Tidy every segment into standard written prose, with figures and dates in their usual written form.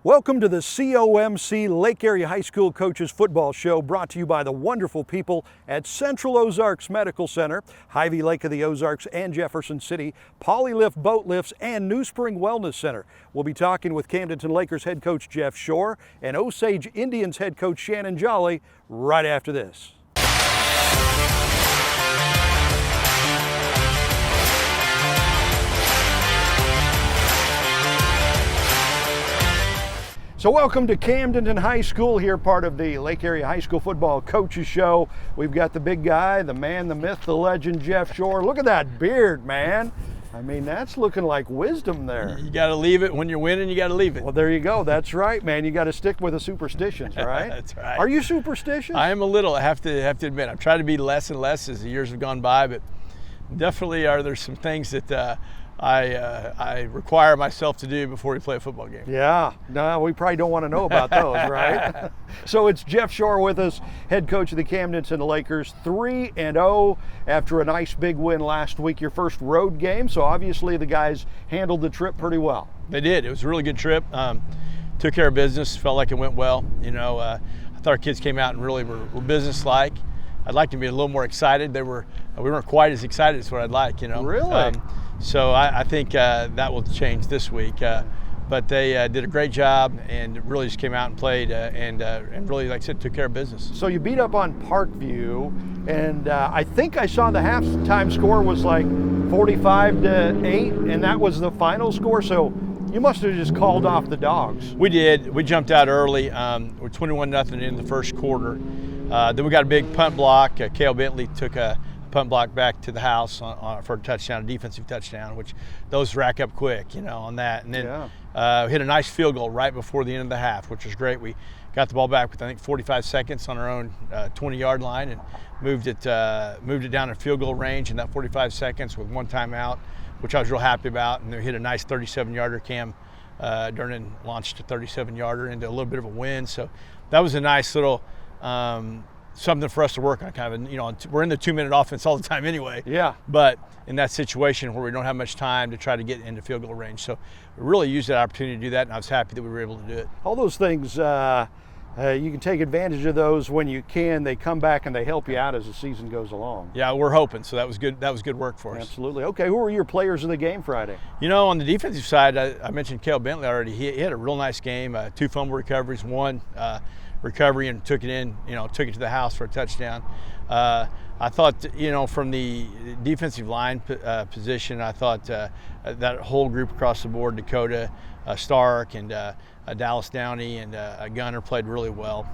Welcome to the COMC Lake Area High School Coaches Football Show, brought to you by the wonderful people at Central Ozarks Medical Center, Hy-Vee Lake of the Ozarks and Jefferson City, Polylift Boat Lifts, and New Spring Wellness Center. We'll be talking with Camdenton Lakers head coach Jeff Shore and Osage Indians head coach Shannon Jolly right after this. So welcome to Camdenton High School here, part of the Lake Area High School Football Coaches Show. We've got the big guy, the man, the myth, the legend, Jeff Shore. Look at that beard, man. I mean, that's looking like wisdom there. You got to leave it when you're winning. You got to leave it. Well, there you go. That's right, man. You got to stick with the superstitions, right? That's right. Are you superstitious? I am a little. I have to admit. I've tried to be less and less as the years have gone by, but definitely there's some things that I require myself to do before we play a football game. Yeah, no, we probably don't want to know about those, right? So it's Jeff Shore with us, head coach of the Camdenton Lakers, 3-0 after a nice big win last week, your first road game. So obviously the guys handled the trip pretty well. They did. It was a really good trip. Took care of business. Felt like it went well. I thought our kids came out and really were business-like. I'd like to be a little more excited. We weren't quite as excited as what I'd like, Really? So I think that will change this week. But they did a great job and really just came out and played and really, like I said, took care of business. So you beat up on Parkview, and I think I saw the halftime score was like 45-8, and that was the final score. So you must have just called off the dogs. We did. We jumped out early. We're 21-0 in the first quarter. Then we got a big punt block. Cale Bentley took a punt block back to the house for a touchdown, a defensive touchdown, which those rack up quick, on that. And then hit a nice field goal right before the end of the half, which was great. We got the ball back with, I think, 45 seconds on our own 20-yard line and moved it down to field goal range in that 45 seconds with one timeout, which I was real happy about. And they hit a nice 37-yarder. Cam Durnan launched a 37-yarder into a little bit of a win. So that was a nice little something for us to work on, we're in the 2-minute offense all the time anyway. Yeah. But in that situation where we don't have much time to try to get into field goal range. So we really used that opportunity to do that, and I was happy that we were able to do it. All those things, you can take advantage of those when you can. They come back and they help you out as the season goes along. Yeah, we're hoping. So that was good. That was good work for us. Absolutely. Okay, who were your players of the game Friday? On the defensive side, I mentioned Cale Bentley already. He had a real nice game, 2 fumble recoveries, 1 recovery, and took it to the house for a touchdown. I thought, from the defensive line position, I thought that whole group across the board, Dakota, Stark, and Dallas Downey, and Gunner played really well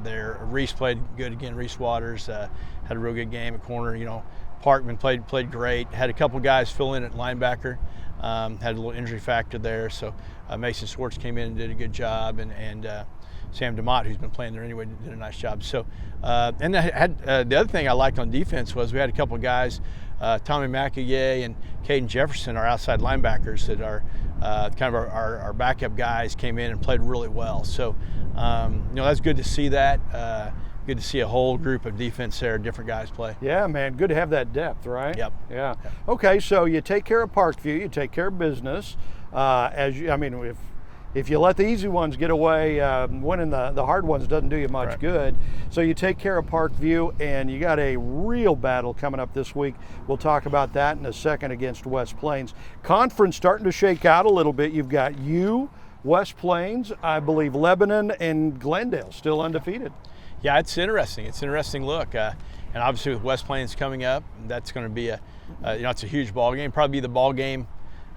there. Reese played good again. Reese Waters had a real good game at corner. Parkman played great. Had a couple guys fill in at linebacker. Had a little injury factor there. So Mason Swartz came in and did a good job, and Sam DeMott, who's been playing there anyway, did a nice job. So, and I had the other thing I liked on defense was we had a couple of guys, Tommy McAyee and Caden Jefferson, our outside linebackers that are kind of our backup guys, came in and played really well. So, that's good to see that. Good to see a whole group of defense there, different guys play. Yeah, man, good to have that depth, right? Yep. Yeah. Okay, so you take care of Parkview, you take care of business. If you let the easy ones get away, winning the hard ones doesn't do you much good. So you take care of Parkview, and you got a real battle coming up this week. We'll talk about that in a second against West Plains. Conference starting to shake out a little bit. You've got West Plains, I believe Lebanon, and Glendale still undefeated. Yeah, it's interesting. It's an interesting look. And obviously with West Plains coming up, that's going to be it's a huge ball game. Probably be the ball game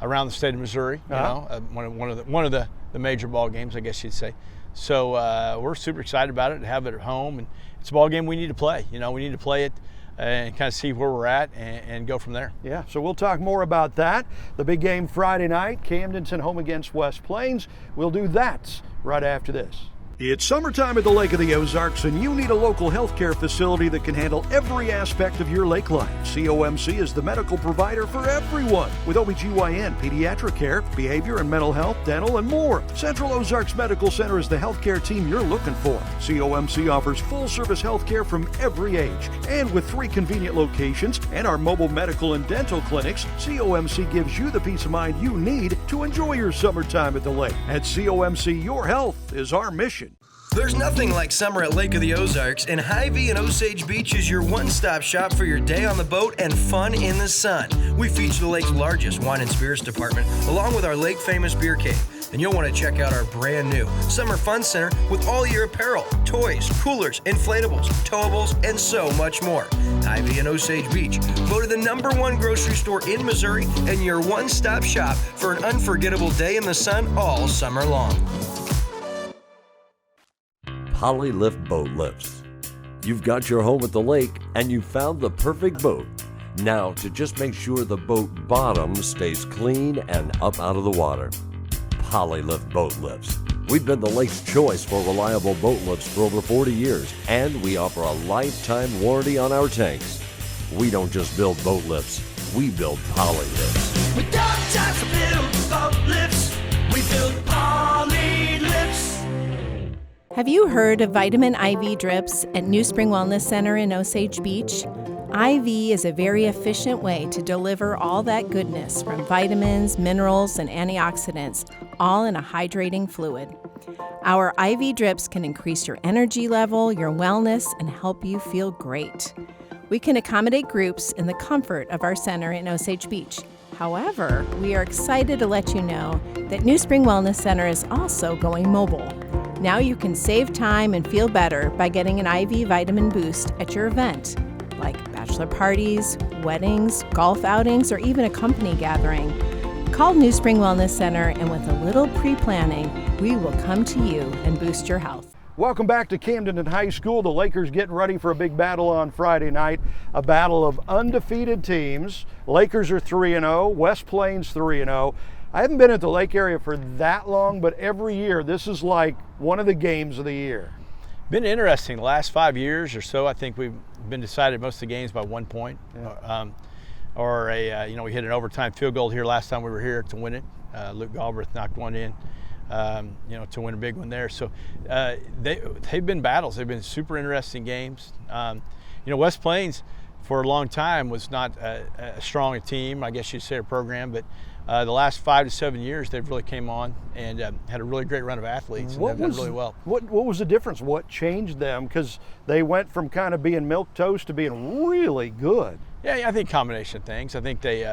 around the state of Missouri. One of the major ball games, I guess you'd say. So we're super excited about it, to have it at home, and it's a ball game we need to play. We need to play it and kind of see where we're at and go from there. Yeah, so we'll talk more about that. The big game Friday night, Camdenton home against West Plains. We'll do that right after this. It's summertime at the Lake of the Ozarks, and you need a local healthcare facility that can handle every aspect of your lake life. COMC is the medical provider for everyone, with OBGYN, pediatric care, behavior and mental health, dental, and more. Central Ozarks Medical Center is the healthcare team you're looking for. COMC offers full-service healthcare from every age, and with 3 convenient locations and our mobile medical and dental clinics, COMC gives you the peace of mind you need to enjoy your summertime at the lake. At COMC, your health is our mission. There's nothing like summer at Lake of the Ozarks, and Hy-Vee and Osage Beach is your one-stop shop for your day on the boat and fun in the sun. We feature the lake's largest wine and spirits department, along with our lake-famous beer cave. And you'll want to check out our brand new Summer Fun Center with all your apparel, toys, coolers, inflatables, towables, and so much more. Hy-Vee and Osage Beach, voted the #1 grocery store in Missouri and your one-stop shop for an unforgettable day in the sun all summer long. Poly Lift Boat Lifts. You've got your home at the lake and you found the perfect boat. Now to just make sure the boat bottom stays clean and up out of the water. Poly Lift Boat Lifts. We've been the lake's choice for reliable boat lifts for over 40 years, and we offer a lifetime warranty on our tanks. We don't just build boat lifts, we build poly lifts. We don't just build boat lifts, we build poly lifts. Have you heard of vitamin IV drips at New Spring Wellness Center in Osage Beach? IV is a very efficient way to deliver all that goodness from vitamins, minerals, and antioxidants, all in a hydrating fluid. Our IV drips can increase your energy level, your wellness, and help you feel great. We can accommodate groups in the comfort of our center in Osage Beach. However, we are excited to let you know that New Spring Wellness Center is also going mobile. Now you can save time and feel better by getting an IV vitamin boost at your event, like bachelor parties, weddings, golf outings, or even a company gathering. Call New Spring Wellness Center, and with a little pre-planning, we will come to you and boost your health. Welcome back to Camden High School. The Lakers getting ready for a big battle on Friday night, a battle of undefeated teams. Lakers are 3-0, West Plains 3-0. I haven't been at the lake area for that long, but every year this is like one of the games of the year. Been interesting. The last 5 years or so, I think we've been decided most of the games by 1 point. Yeah. We hit an overtime field goal here last time we were here to win it. Luke Galbraith knocked one in, to win a big one there. So they've been battles. They've been super interesting games. West Plains for a long time was not a strong team, I guess you'd say, a program, but the last 5 to 7 years, they've really came on and had a really great run of athletes, and they've done really well. What was the difference? What changed them? Because they went from kind of being milquetoast to being really good. Yeah, I think combination of things. I think they,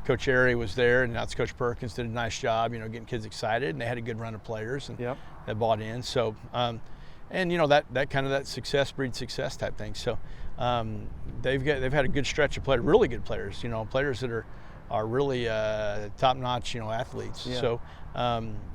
Coach Airy was there, and now it's Coach Perkins did a nice job, getting kids excited, and they had a good run of players and that bought in. So, that kind of that success breeds success type thing. So, they've had a good stretch of players, really good players. Players that are really top-notch, athletes. Yeah. So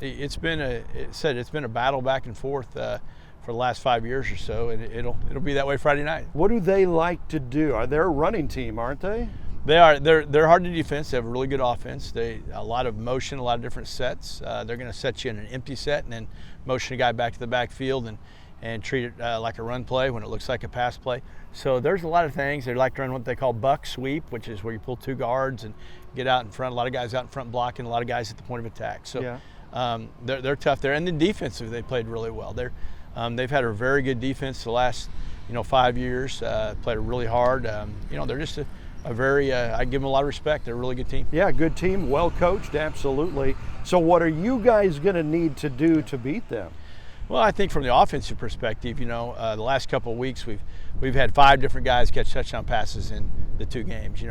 it's been a battle back and forth for the last 5 years or so, and it'll be that way Friday night. What do they like to do? They're a running team, aren't they? They are. They're hard to defense. They have a really good offense. A lot of motion, a lot of different sets. They're going to set you in an empty set and then motion a guy back to the backfield and treat it like a run play when it looks like a pass play. So there's a lot of things. They like to run what they call buck sweep, which is where you pull 2 guards and get out in front. A lot of guys out in front blocking, a lot of guys at the point of attack. So they're tough there. And then defensively, they played really well. They've had a very good defense the last 5 years. Played really hard. They're just a very, I give them a lot of respect. They're a really good team. Yeah, good team, well coached, absolutely. So what are you guys going to need to do to beat them? Well, I think from the offensive perspective, the last couple of weeks we've had 5 different guys catch touchdown passes in the 2 games.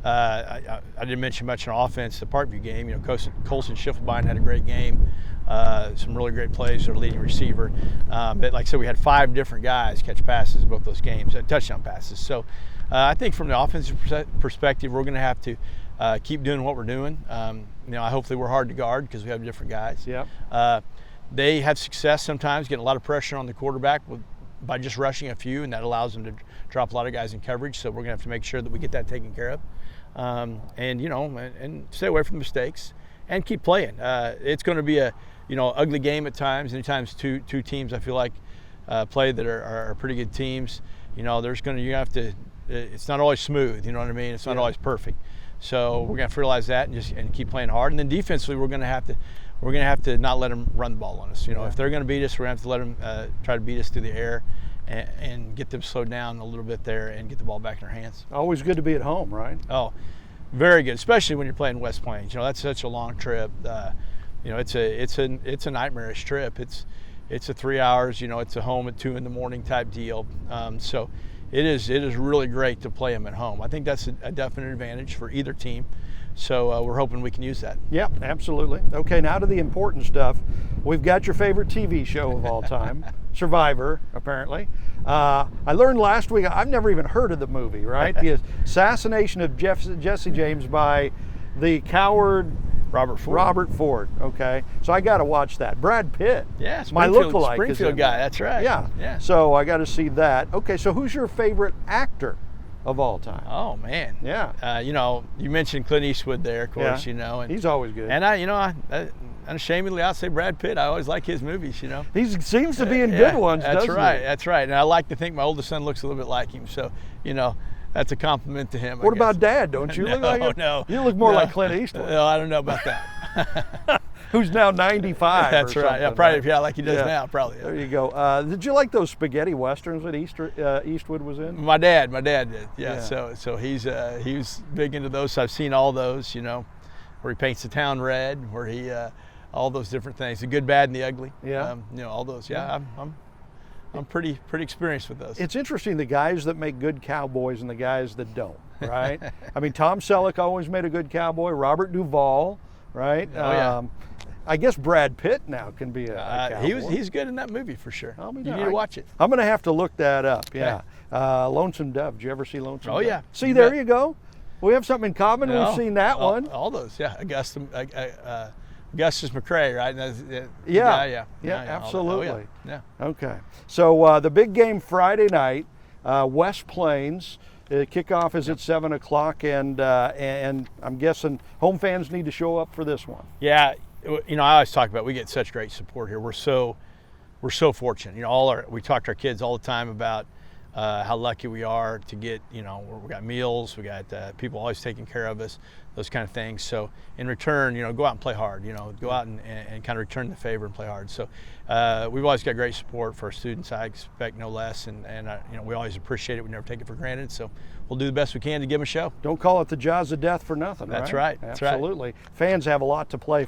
I didn't mention much on offense, the Parkview game. Colson Schiffelbein had a great game, some really great plays, their leading receiver. But like I said, we had 5 different guys catch passes in both those games, touchdown passes. So I think from the offensive perspective, we're going to have to keep doing what we're doing. Hopefully we're hard to guard because we have different guys. Yeah. They have success sometimes getting a lot of pressure on the quarterback by just rushing a few, and that allows them to drop a lot of guys in coverage. So we're going to have to make sure that we get that taken care of, and stay away from mistakes and keep playing. It's going to be ugly game at times. Anytimes two teams I feel like play that are pretty good teams. It's not always smooth. You know what I mean? It's not always perfect. So we're gonna have to realize that and keep playing hard. And then defensively, we're gonna have to not let them run the ball on us. If they're gonna beat us, we're gonna have to let them try to beat us through the air and get them slowed down a little bit there and get the ball back in our hands. Always good to be at home, right? Oh, very good, especially when you're playing West Plains. That's such a long trip. It's a nightmarish trip. It's a 3 hours. It's a home at 2 a.m. type deal. So it is really great to play them at home. I think that's a definite advantage for either team. So we're hoping we can use that. Yeah, absolutely. Okay, now to the important stuff. We've got your favorite TV show of all time, Survivor, apparently. I learned last week, I've never even heard of the movie, right? The assassination of Jesse James by the coward Robert Ford. Okay, so I got to watch that. Brad Pitt, my lookalike, Springfield guy. That's right. Yeah. So I got to see that. Okay, so who's your favorite actor of all time? Oh man. Yeah. You mentioned Clint Eastwood there, of course. And he's always good. And I unashamedly, I'll say Brad Pitt. I always like his movies. He seems to be in good ones. That's doesn't right. he? That's right. And I like to think my oldest son looks a little bit like him. So that's a compliment to him. What about Dad? Don't you look like him? No. You look more like Clint Eastwood. No, I don't know about that. Who's now 95. That's or right. Yeah, probably. Yeah, like he does now. Probably. Yeah. There you go. Did you like those spaghetti westerns that Eastwood was in? My dad did. Yeah. So he was big into those. So I've seen all those. Where he paints the town red. Where he all those different things. The good, bad, and the ugly. Yeah. All those. Yeah. I'm pretty experienced with those. It's interesting, the guys that make good cowboys and the guys that don't, right? I mean, Tom Selleck always made a good cowboy. Robert Duvall, right? Oh, yeah. I guess Brad Pitt now can be a cowboy. He's good in that movie for sure. You need to watch it. I'm going to have to look that up. Yeah. Lonesome Dove. Did you ever see Lonesome Dove? Oh yeah. See, there you go. We have something in common. We've seen that one. All those. Yeah. Augustus McCrae, right? Yeah, absolutely. Yeah. Okay. So the big game Friday night, West Plains. Kickoff is at 7 o'clock, and I'm guessing home fans need to show up for this one. Yeah. I always talk about we get such great support here. We're so fortunate. We talk to our kids all the time about how lucky we are to get. We got meals, we got people always taking care of us, those kind of things. So in return, go out and play hard. Go out and kind of return the favor and play hard. So we've always got great support for our students. I expect no less, and we always appreciate it. We never take it for granted. So we'll do the best we can to give them a show. Don't call it the jaws of death for nothing. That's right. That's absolutely. Fans have a lot to play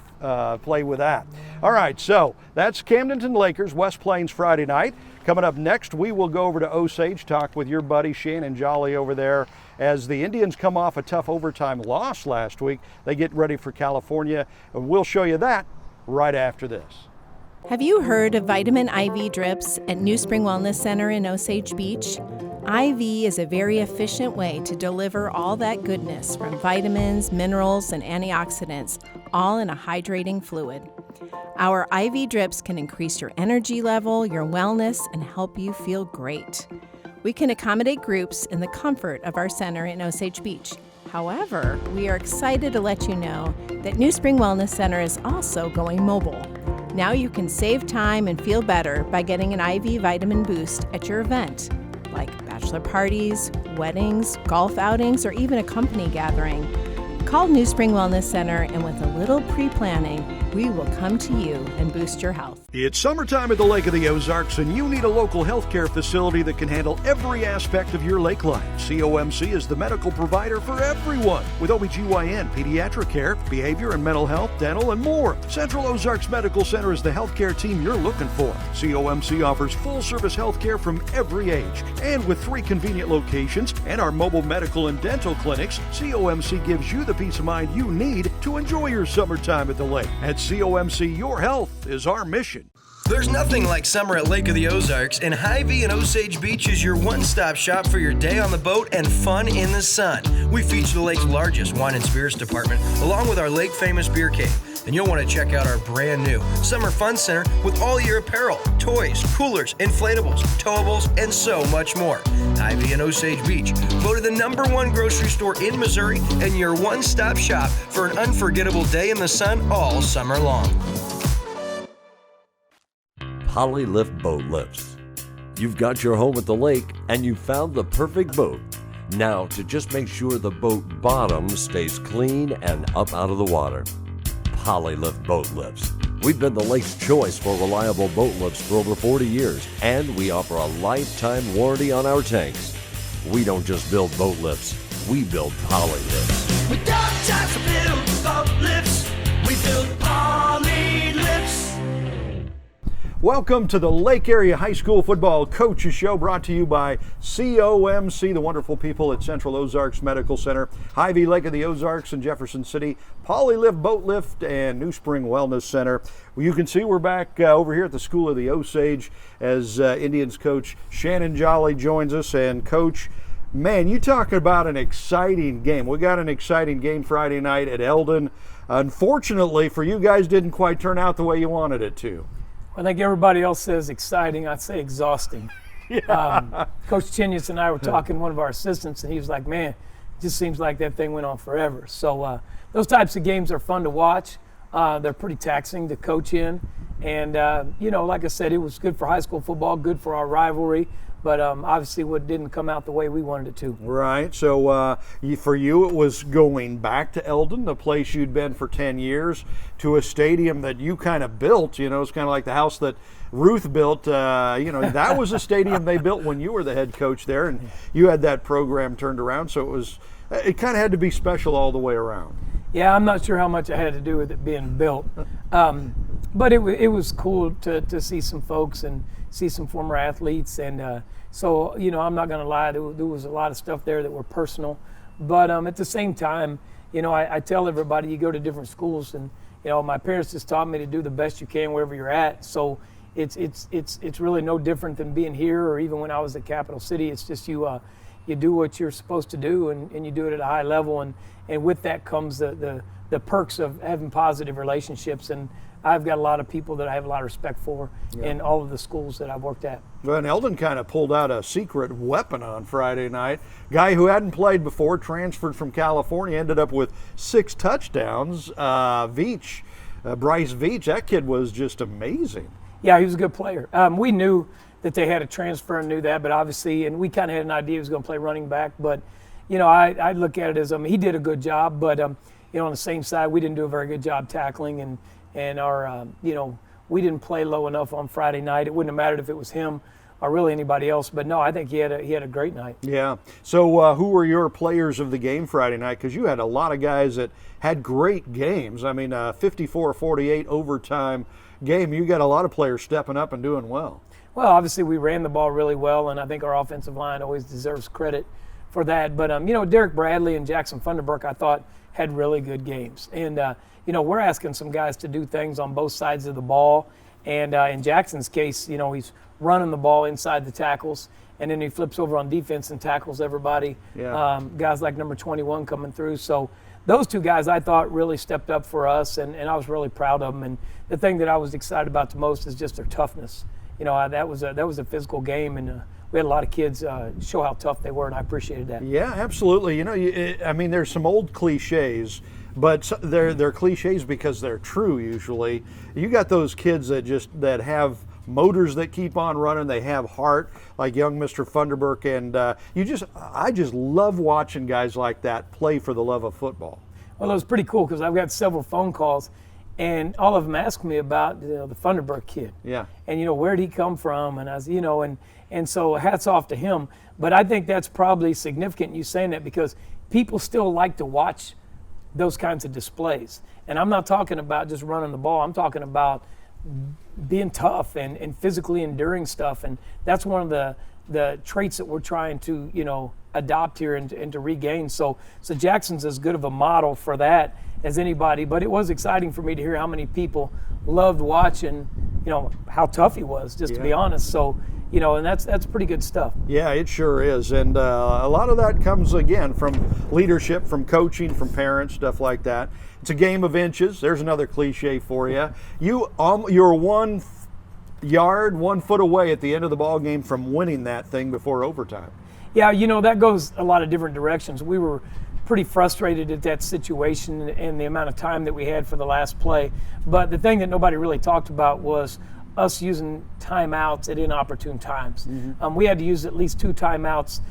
with that. All right, so that's Camdenton Lakers, West Plains Friday night. Coming up next, we will go over to Osage, talk with your buddy Shannon Jolly over there as the Indians come off a tough overtime loss last week. They get ready for California, and we'll show you that right after this. Have you heard of vitamin IV drips at New Spring Wellness Center in Osage Beach? IV is a very efficient way to deliver all that goodness from vitamins, minerals, and antioxidants, all in a hydrating fluid. Our IV drips can increase your energy level, your wellness, and help you feel great. We can accommodate groups in the comfort of our center in Osage Beach. However, we are excited to let you know that New Spring Wellness Center is also going mobile. Now you can save time and feel better by getting an IV vitamin boost at your event, like bachelor parties, weddings, golf outings, or even a company gathering. Call New Spring Wellness Center, and with a little pre-planning, we will come to you and boost your health. It's summertime at the Lake of the Ozarks, and you need a local healthcare facility that can handle every aspect of your lake life. COMC is the medical provider for everyone, with OBGYN, pediatric care, behavior and mental health, dental, and more. Central Ozarks Medical Center is the healthcare team you're looking for. COMC offers full-service healthcare from every age, and with 3 convenient locations and our mobile medical and dental clinics, COMC gives you the peace of mind you need to enjoy your summertime at the lake. At COMC, your health is our mission. There's nothing like summer at Lake of the Ozarks, and Hy-Vee and Osage Beach is your one-stop shop for your day on the boat and fun in the sun. We feature the lake's largest wine and spirits department, along with our lake-famous beer cave. And you'll want to check out our brand new Summer Fun Center with all your apparel, toys, coolers, inflatables, towables, and so much more. Hy-Vee and Osage Beach, voted the #1 grocery store in Missouri and your one-stop shop for an unforgettable day in the sun all summer long. Poly Lift Boat Lifts. You've got your home at the lake and you found the perfect boat. Now to just make sure the boat bottom stays clean and up out of the water. Poly Lift Boat Lifts. We've been the lake's choice for reliable boat lifts for over 40 years, and we offer a lifetime warranty on our tanks. We don't just build boat lifts, we build poly lifts. We got time to build boat lifts. We build poly lifts. Welcome to the Lake Area High School Football Coaches Show, brought to you by COMC, the wonderful people at Central Ozarks Medical Center, Hy-Vee Lake of the Ozarks in Jefferson City, Poly Lift Boat Lift, and New Spring Wellness Center. Well, you can see we're back over here at the School of the Osage as Indians coach Shannon Jolly joins us. And Coach, man, you talk about an exciting game. We got an exciting game Friday night at Eldon. Unfortunately for you guys, didn't quite turn out the way you wanted it to. I think everybody else says exciting. I'd say exhausting. Yeah. Coach Chinyas and I were talking to one of our assistants, and he was like, man, it just seems like that thing went on forever. So those types of games are fun to watch. They're pretty taxing to coach in. And, like I said, it was good for high school football, good for our rivalry. But obviously what didn't come out the way we wanted it to. Right. So for you, it was going back to Eldon, the place you'd been for 10 years, to a stadium that you kind of built. You know, it's kind of like the house that Ruth built. That was a stadium they built when you were the head coach there, and you had that program turned around. So it kind of had to be special all the way around. Yeah, I'm not sure how much it had to do with it being built. But it was cool to see some folks and see some former athletes. And so, I'm not going to lie, there was a lot of stuff there that were personal. But at the same time, I tell everybody, you go to different schools, and, my parents just taught me to do the best you can wherever you're at. So it's really no different than being here or even when I was at Capital City. It's just you do what you're supposed to do, and you do it at a high level. And with that comes the perks of having positive relationships. And I've got a lot of people that I have a lot of respect for in all of the schools that I've worked at. Well, and Eldon kind of pulled out a secret weapon on Friday night. Guy who hadn't played before, transferred from California, ended up with 6 touchdowns. Bryce Veach, that kid was just amazing. Yeah, he was a good player. We knew that they had a transfer and knew that, but obviously, and we kind of had an idea he was going to play running back. But, I look at it as, he did a good job, but, on the same side, we didn't do a very good job tackling, and our, we didn't play low enough on Friday night. It wouldn't have mattered if it was him or really anybody else. But no, I think he had a great night. Yeah. So who were your players of the game Friday night? Because you had a lot of guys that had great games. I mean, 54-48 overtime game. You got a lot of players stepping up and doing well. Well, obviously we ran the ball really well, and I think our offensive line always deserves credit for that. But, Derek Bradley and Jackson Funderburk, I thought, had really good games. And, we're asking some guys to do things on both sides of the ball. And in Jackson's case, he's running the ball inside the tackles, and then he flips over on defense and tackles everybody. Yeah. Guys like number 21 coming through. So those two guys I thought really stepped up for us, and I was really proud of them. And the thing that I was excited about the most is just their toughness. That was a physical game, and we had a lot of kids show how tough they were, and I appreciated that. Yeah, absolutely. There's some old cliches, but they're cliches because they're true usually. You got those kids that have motors that keep on running. They have heart, like young Mr. Funderburk, and I just love watching guys like that play for the love of football. Well, it was pretty cool because I've got several phone calls, and all of them ask me about the Funderburk kid. Yeah. And where did he come from? And I was, and so hats off to him. But I think that's probably significant you saying that because people still like to watch those kinds of displays. And I'm not talking about just running the ball. I'm talking about being tough and physically enduring stuff. And that's one of the traits that we're trying to, adopt here and to regain. So Jackson's as good of a model for that as anybody. But it was exciting for me to hear how many people loved watching, how tough he was, just to be honest. So, and that's pretty good stuff. Yeah, it sure is. And a lot of that comes, again, from leadership, from coaching, from parents, stuff like that. It's a game of inches. There's another cliche for you. You're 1 yard, 1 foot away at the end of the ball game from winning that thing before overtime. Yeah, that goes a lot of different directions. We were pretty frustrated at that situation and the amount of time that we had for the last play. But the thing that nobody really talked about was us using timeouts at inopportune times. We had to use at least 2 timeouts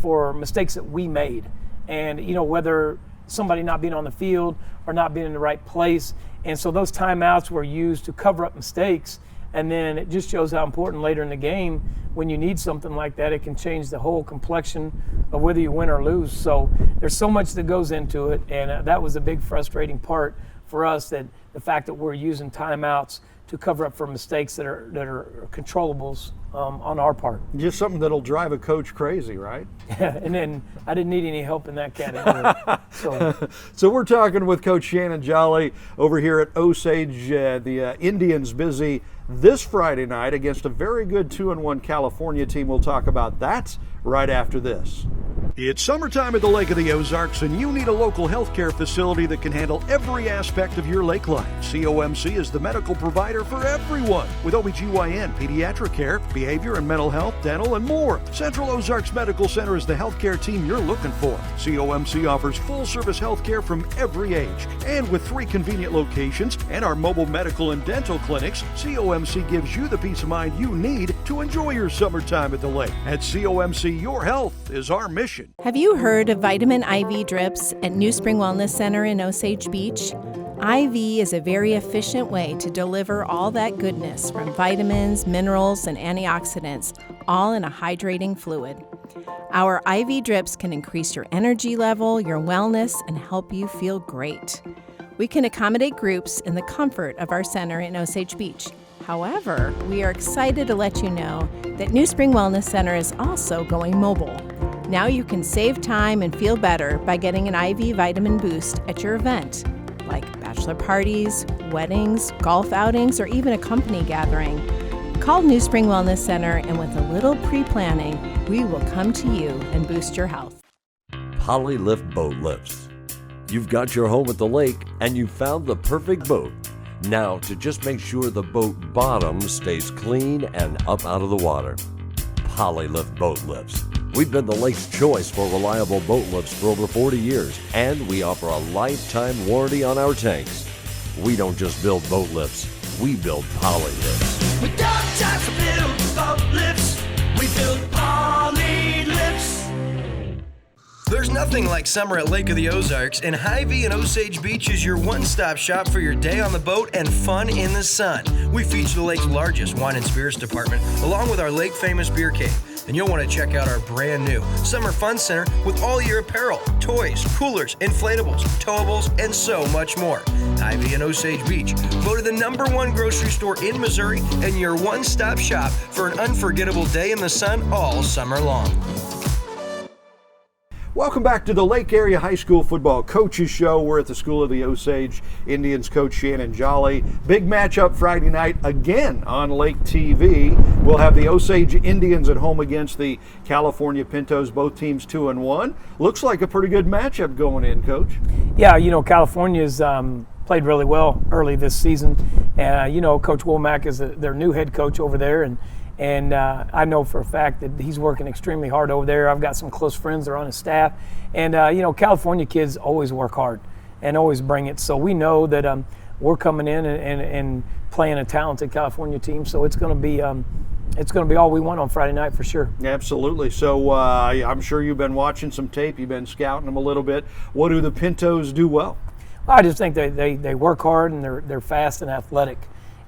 for mistakes that we made. And, whether somebody not being on the field or not being in the right place. And so those timeouts were used to cover up mistakes. And then it just shows how important later in the game, when you need something like that, it can change the whole complexion of whether you win or lose. So there's so much that goes into it. And that was a big frustrating part for us, that the fact that we're using timeouts to cover up for mistakes that are controllables on our part. Just something that'll drive a coach crazy, right? Yeah, and then I didn't need any help in that category. So we're talking with Coach Shannon Jolly over here at Osage. The Indians busy this Friday night against a very good 2-1 California team. We'll talk about that right after this. It's summertime at the Lake of the Ozarks, and you need a local healthcare facility that can handle every aspect of your lake life. COMC is the medical provider for everyone, with OBGYN, pediatric care, behavior and mental health, dental, and more. Central Ozarks Medical Center is the healthcare team you're looking for. COMC offers full-service healthcare from every age, and with 3 convenient locations and our mobile medical and dental clinics, COMC gives you the peace of mind you need to enjoy your summertime at the lake. At COMC, your health is our mission. Have you heard of vitamin IV drips at New Spring Wellness Center in Osage Beach? IV is a very efficient way to deliver all that goodness from vitamins, minerals, and antioxidants, all in a hydrating fluid. Our IV drips can increase your energy level, your wellness, and help you feel great. We can accommodate groups in the comfort of our center in Osage Beach. However, we are excited to let you know that New Spring Wellness Center is also going mobile. Now you can save time and feel better by getting an IV vitamin boost at your event, like bachelor parties, weddings, golf outings, or even a company gathering. Call New Spring Wellness Center, and with a little pre-planning, we will come to you and boost your health. Polylift boat lifts. You've got your home at the lake and you found the perfect boat. Now to just make sure the boat bottom stays clean and up out of the water. Polylift boat lifts. We've been the lake's choice for reliable boat lifts for over 40 years, and we offer a lifetime warranty on our tanks. We don't just build boat lifts, we build poly lifts. We got time to build boat lifts. We build poly lifts. There's nothing like summer at Lake of the Ozarks, and Hy-Vee and Osage Beach is your one-stop shop for your day on the boat and fun in the sun. We feature the lake's largest wine and spirits department, along with our lake-famous beer cave. And you'll want to check out our brand new Summer Fun Center with all your apparel, toys, coolers, inflatables, towables, and so much more. Hy-Vee and Osage Beach, voted the #1 grocery store in Missouri and your one-stop shop for an unforgettable day in the sun all summer long. Welcome back to the Lake Area High School Football Coaches Show. We're at the School of the Osage Indians coach Shannon Jolly. Big matchup Friday night again on Lake TV. We'll have the Osage Indians at home against the California Pintos, both teams 2-1. Looks like a pretty good matchup going in, Coach. Yeah, California's played really well early this season. Coach Womack is their new head coach over there, and I know for a fact that he's working extremely hard over there. I've got some close friends that are on his staff. And, California kids always work hard and always bring it. So we know that we're coming in and playing a talented California team. So it's going to be all we want on Friday night for sure. Absolutely. So I'm sure you've been watching some tape. You've been scouting them a little bit. What do the Pintos do well? I just think they work hard, and they're fast and athletic.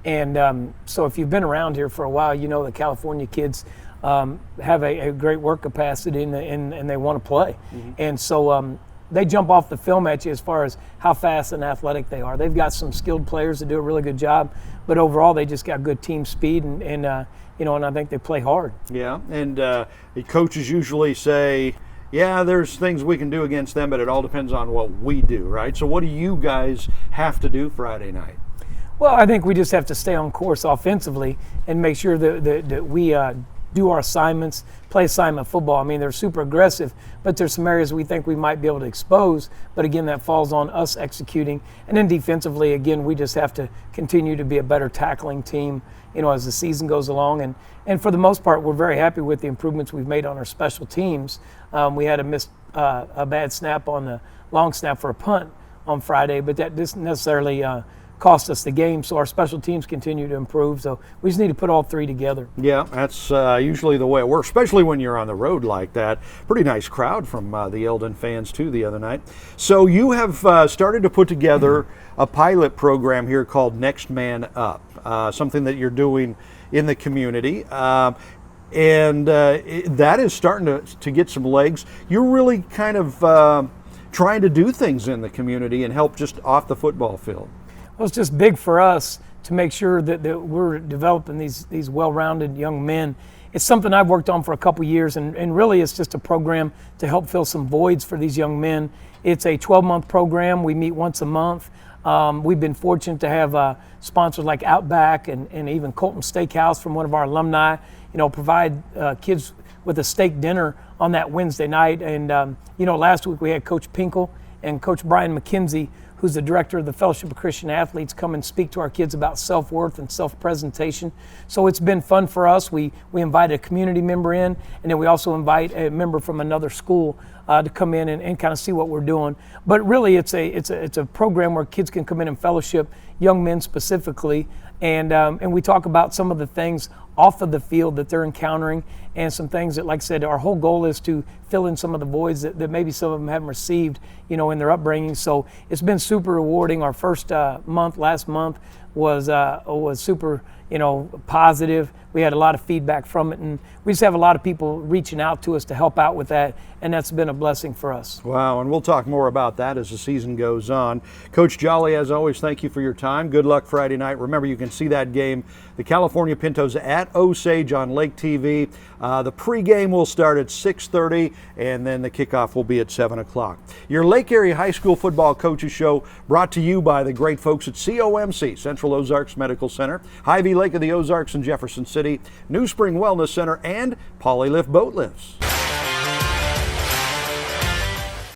And so if you've been around here for a while, you know the California kids have a great work capacity and they want to play. Mm-hmm. And so they jump off the film at you as far as how fast and athletic they are. They've got some skilled players that do a really good job, but overall they just got good team speed and I think they play hard. Yeah, and the coaches usually say, yeah, there's things we can do against them, but it all depends on what we do, right? So what do you guys have to do Friday night? Well, I think we just have to stay on course offensively and make sure that we do our assignments, play assignment football. I mean, they're super aggressive, but there's some areas we think we might be able to expose. But again, that falls on us executing. And then defensively, again, we just have to continue to be a better tackling team, as the season goes along. And for the most part, we're very happy with the improvements we've made on our special teams. We had a bad snap on the long snap for a punt on Friday, but that doesn't necessarily cost us the game. So our special teams continue to improve. So we just need to put all three together. Yeah, that's usually the way it works, especially when you're on the road like that. Pretty nice crowd from the Eldon fans, too, the other night. So you have started to put together a pilot program here called Next Man Up, something that you're doing in the community. That is starting to get some legs. You're really kind of trying to do things in the community and help just off the football field. Well, it's just big for us to make sure that we're developing these well-rounded young men. It's something I've worked on for a couple years, and really it's just a program to help fill some voids for these young men. It's a 12-month program. We meet once a month. We've been fortunate to have sponsors like Outback and even Colton Steakhouse from one of our alumni, provide kids with a steak dinner on that Wednesday night. And, last week we had Coach Pinkle and Coach Brian McKenzie, who's the director of the Fellowship of Christian Athletes, come and speak to our kids about self-worth and self-presentation. So it's been fun for us. We invite a community member in, and then we also invite a member from another school to come in and kind of see what we're doing. But really it's a program where kids can come in and fellowship, young men specifically, and we talk about some of the things off of the field that they're encountering, and some things that, like I said, our whole goal is to fill in some of the voids that maybe some of them haven't received, in their upbringing. So it's been super rewarding. Our first last month, was super, positive. We had a lot of feedback from it, and we just have a lot of people reaching out to us to help out with that, and that's been a blessing for us. Wow, and we'll talk more about that as the season goes on. Coach Jolly, as always, thank you for your time. Good luck Friday night. Remember, you can see that game, the California Pintos at Osage on Lake TV. The pregame will start at 6:30, and then the kickoff will be at 7 o'clock. Your Lake Area High School Football Coaches Show brought to you by the great folks at COMC, Central Ozarks Medical Center, Hy-Vee Lake of the Ozarks in Jefferson City, New Spring Wellness Center, and Polylift Boat Lifts.